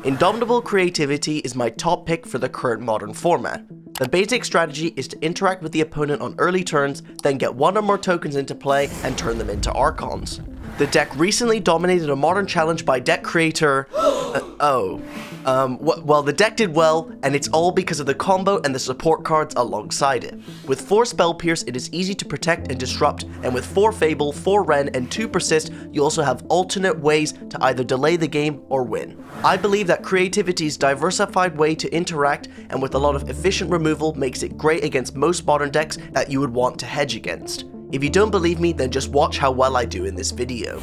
Indomitable Creativity is my top pick for the current modern format. The basic strategy is to interact with the opponent on early turns, then get one or more tokens into play and turn them into Archons. The deck recently dominated a modern challenge by deck creator... well, the deck did well, and it's all because of the combo and the support cards alongside it. With 4 Spell Pierce, it is easy to protect and disrupt, and with 4 Fable, 4 Ren, and 2 Persist, you also have alternate ways to either delay the game or win. I believe that Creativity's diversified way to interact, and with a lot of efficient removal, makes it great against most modern decks that you would want to hedge against. If you don't believe me, then just watch how well I do in this video.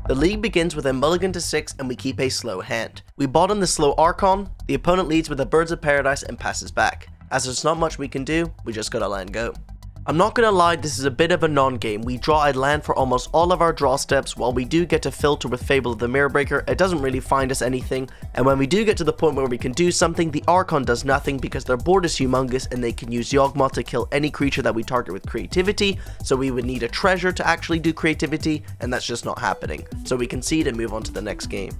The league begins with a mulligan to 6 and we keep a slow hand. We bottom the slow Archon, the opponent leads with a Birds of Paradise and passes back. As there's not much we can do, we just gotta land go. I'm not gonna lie, this is a bit of a non-game. We draw a land for almost all of our draw steps. While we do get to filter with Fable of the Mirror Breaker, it doesn't really find us anything, and when we do get to the point where we can do something, the Archon does nothing because their board is humongous and they can use Yawgmoth to kill any creature that we target with Creativity, so we would need a treasure to actually do Creativity, and that's just not happening. So we concede and move on to the next game.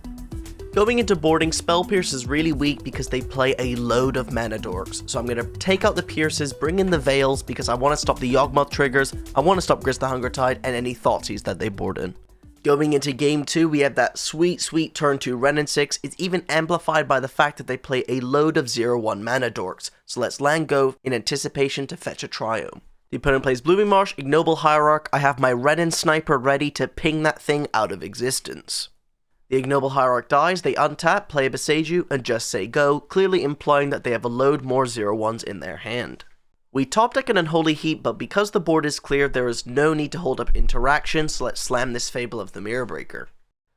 Going into boarding, Spell Pierce is really weak because they play a load of mana dorks, so I'm going to take out the Pierces, bring in the Veils because I want to stop the Yawgmoth triggers, I want to stop Grist the Hungertide, and any Thoughtseize that they board in. Going into game 2, we have that sweet turn 2 Ren and 6. It's even amplified by the fact that they play a load of 0/1 mana dorks, so let's land go in anticipation to fetch a Trio. The opponent plays Blooming Marsh, Ignoble Hierarch. I have my Ren and Sniper ready to ping that thing out of existence. The Ignoble Hierarch dies, they untap, play a Boseiju, and just say go, clearly implying that they have a load more 0/1s in their hand. We top deck an Unholy Heap, but because the board is clear, there is no need to hold up interaction, so let's slam this Fable of the Mirror Breaker.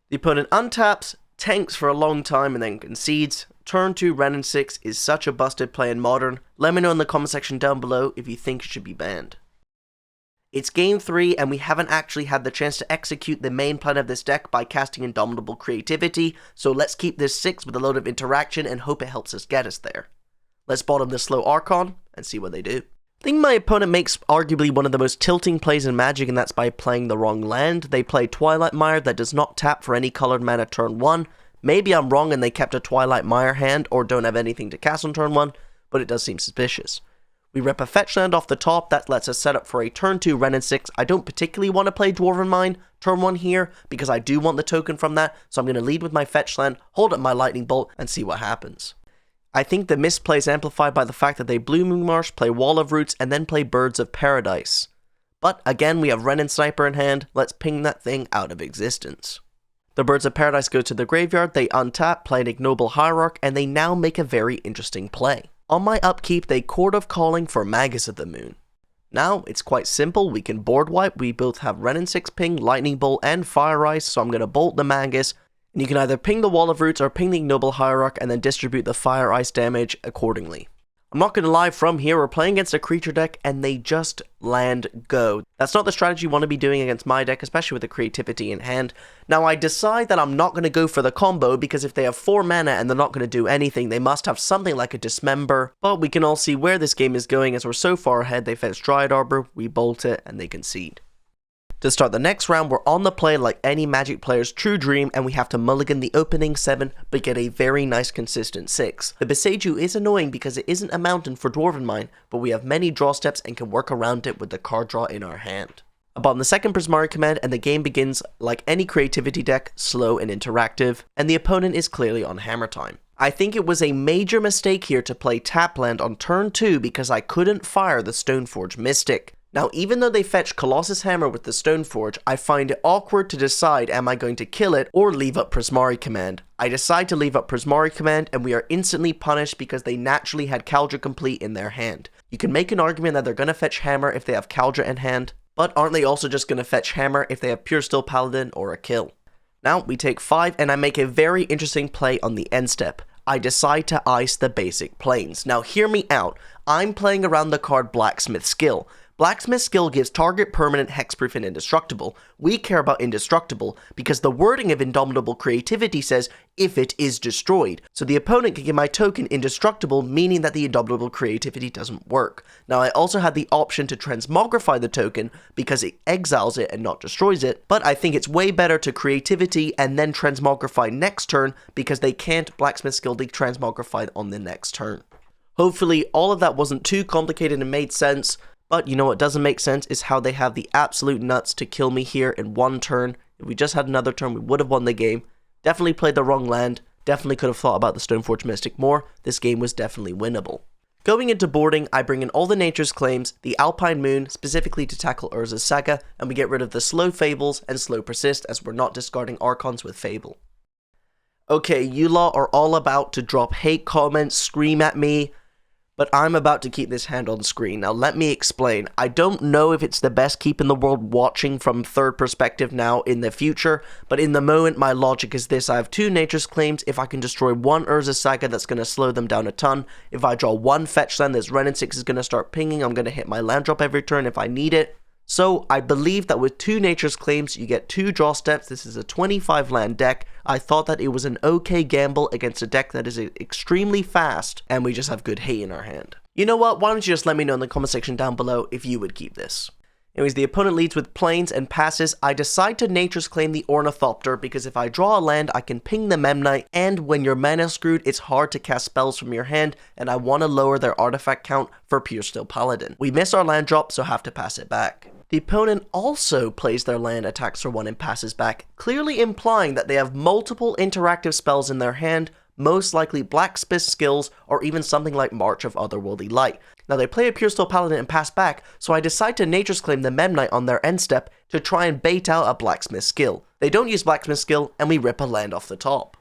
The opponent untaps, tanks for a long time, and then concedes. Turn 2 Ren and 6 is such a busted play in Modern. Let me know in the comment section down below if you think it should be banned. It's game 3 and we haven't actually had the chance to execute the main plan of this deck by casting Indomitable Creativity, so let's keep this 6 with a load of interaction and hope it helps us get us there. Let's bottom the slow Archon and see what they do. I think my opponent makes arguably one of the most tilting plays in Magic, and that's by playing the wrong land. They play Twilight Mire that does not tap for any colored mana turn 1. Maybe I'm wrong and they kept a Twilight Mire hand or don't have anything to cast on turn 1, but it does seem suspicious. We rep a fetch land off the top, that lets us set up for a turn 2 Ren and 6. I don't particularly want to play Dwarven Mine turn 1 here, because I do want the token from that, so I'm going to lead with my fetch land, hold up my Lightning Bolt, and see what happens. I think the misplay is amplified by the fact that they Blooming Marsh, play Wall of Roots, and then play Birds of Paradise. But again, we have Ren and Sniper in hand, let's ping that thing out of existence. The Birds of Paradise go to the graveyard, they untap, play an Ignoble Hierarch, and they now make a very interesting play. On my upkeep, they Chord of Calling for Magus of the Moon. Now, it's quite simple, we can board wipe, we both have Ren and 6 ping, Lightning Bolt, and Fire Ice, so I'm going to bolt the Magus, and you can either ping the Wall of Roots or ping the Ignoble Hierarch and then distribute the Fire Ice damage accordingly. I'm not going to lie, from here, we're playing against a creature deck, and they just land go. That's not the strategy you want to be doing against my deck, especially with the Creativity in hand. Now, I decide that I'm not going to go for the combo, because if they have 4 mana and they're not going to do anything, they must have something like a Dismember. But we can all see where this game is going, as we're so far ahead. They fetch Dryad Arbor, we bolt it, and they concede. To start the next round, we're on the play like any Magic player's true dream, and we have to mulligan the opening 7, but get a very nice consistent 6. The Boseiju is annoying because it isn't a mountain for Dwarven Mine, but we have many draw steps and can work around it with the card draw in our hand. I bottom the second Prismari command, and the game begins like any Creativity deck, slow and interactive, and the opponent is clearly on hammer time. I think it was a major mistake here to play tap land on turn 2 because I couldn't fire the Stoneforge Mystic. Now, even though they fetch Colossus Hammer with the Stoneforge, I find it awkward to decide am I going to kill it or leave up Prismari Command. I decide to leave up Prismari Command, and we are instantly punished because they naturally had Kaldra Complete in their hand. You can make an argument that they're going to fetch Hammer if they have Kaldra in hand, but aren't they also just going to fetch Hammer if they have Pure Steel Paladin or a kill? Now, we take 5, and I make a very interesting play on the end step. I decide to ice the basic planes. Now, hear me out. I'm playing around the card Blacksmith Skill. Blacksmith skill gives target permanent, hexproof, and indestructible. We care about indestructible because the wording of Indomitable Creativity says if it is destroyed. So the opponent can give my token indestructible, meaning that the Indomitable Creativity doesn't work. Now I also had the option to transmogrify the token because it exiles it and not destroys it, but I think it's way better to Creativity and then transmogrify next turn because they can't Blacksmith skill the transmogrify on the next turn. Hopefully all of that wasn't too complicated and made sense, but you know what doesn't make sense is how they have the absolute nuts to kill me here in one turn. If we just had another turn, we would have won the game. Definitely played the wrong land, definitely could have thought about the Stoneforge Mystic more. This game was definitely winnable. Going into boarding, I bring in all the Nature's Claims, the Alpine Moon, specifically to tackle Urza's Saga, and we get rid of the Slow Fables and Slow Persist as we're not discarding Archons with Fable. Okay, you lot are all about to drop hate comments, scream at me, but I'm about to keep this hand on screen. Now let me explain. I don't know if it's the best keep in the world watching from third perspective now in the future, but in the moment my logic is this. I have 2 Nature's Claims. If I can destroy 1 Urza's Saga, that's going to slow them down a ton. If I draw 1 fetch land, this Ren and 6 is going to start pinging. I'm going to hit my land drop every turn if I need it. So I believe that with 2 Nature's Claims, you get 2 draw steps. This is a 25 land deck. I thought that it was an okay gamble against a deck that is extremely fast, and we just have good hate in our hand. You know what? Why don't you just let me know in the comment section down below if you would keep this. Anyways, the opponent leads with plains and passes. I decide to Nature's Claim the Ornithopter because if I draw a land, I can ping the Memnite, and when you're mana screwed, it's hard to cast spells from your hand, and I want to lower their artifact count for Pure Steel Paladin. We miss our land drop, so have to pass it back. The opponent also plays their land, attacks for 1, and passes back, clearly implying that they have multiple interactive spells in their hand, most likely Blacksmith skills, or even something like March of Otherworldly Light. Now they play a Pure Steel Paladin and pass back, so I decide to Nature's Claim the Memnite on their end step to try and bait out a Blacksmith skill. They don't use Blacksmith skill, and we rip a land off the top.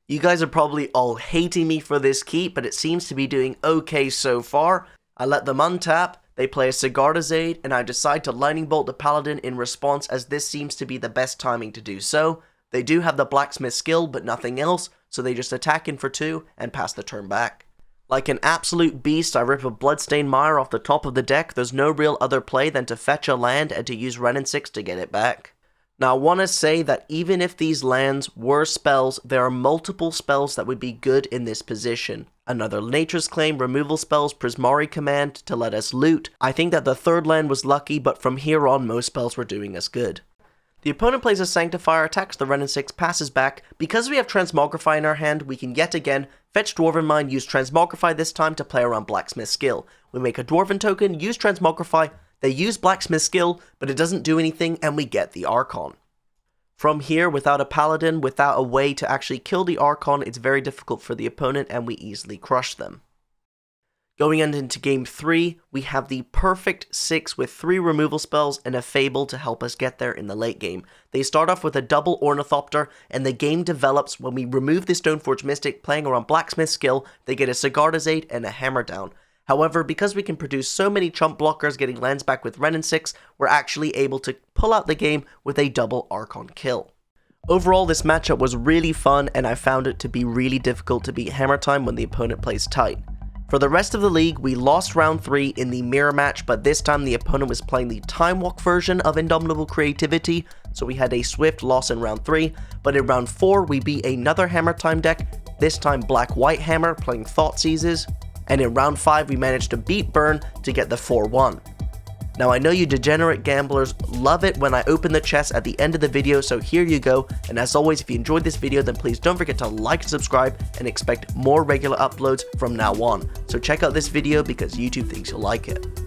You guys are probably all hating me for this keep, but it seems to be doing okay so far. I let them untap. They play a Sigarda's Aid, and I decide to Lightning Bolt the Paladin in response as this seems to be the best timing to do so. They do have the Blacksmith skill, but nothing else, so they just attack in for 2 and pass the turn back. Like an absolute beast, I rip a Bloodstained Mire off the top of the deck. There's no real other play than to fetch a land and to use Ren and 6 to get it back. Now I want to say that even if these lands were spells, there are multiple spells that would be good in this position. Another Nature's Claim, removal spells, Prismari Command to let us loot. I think that the third land was lucky, but from here on most spells were doing us good. The opponent plays a Sanctifier, attacks the Ren and 6, passes back. Because we have Transmogrify in our hand, we can yet again fetch Dwarven Mine, use Transmogrify this time to play around Blacksmith skill. We make a Dwarven token, use Transmogrify, they use Blacksmith skill, but it doesn't do anything, and we get the Archon. From here, without a Paladin, without a way to actually kill the Archon, it's very difficult for the opponent, and we easily crush them. Going into game 3, we have the perfect 6 with 3 removal spells and a Fable to help us get there in the late game. They start off with a double Ornithopter, and the game develops when we remove the Stoneforge Mystic playing around Blacksmith skill. They get a Sigarda's Aid and a Hammer Down. However, because we can produce so many chump blockers getting lands back with Ren and 6, we're actually able to pull out the game with a double Archon kill. Overall, this matchup was really fun, and I found it to be really difficult to beat Hammer Time when the opponent plays tight. For the rest of the league, we lost round 3 in the mirror match, but this time the opponent was playing the Time Walk version of Indomitable Creativity, so we had a swift loss in round 3, but in round 4 we beat another Hammer Time deck, this time Black-White Hammer playing Thoughtseizes, and in round 5 we managed to beat Burn to get the 4-1. Now I know you degenerate gamblers love it when I open the chest at the end of the video, so here you go, and as always, if you enjoyed this video then please don't forget to like and subscribe and expect more regular uploads from now on. So check out this video because YouTube thinks you'll like it.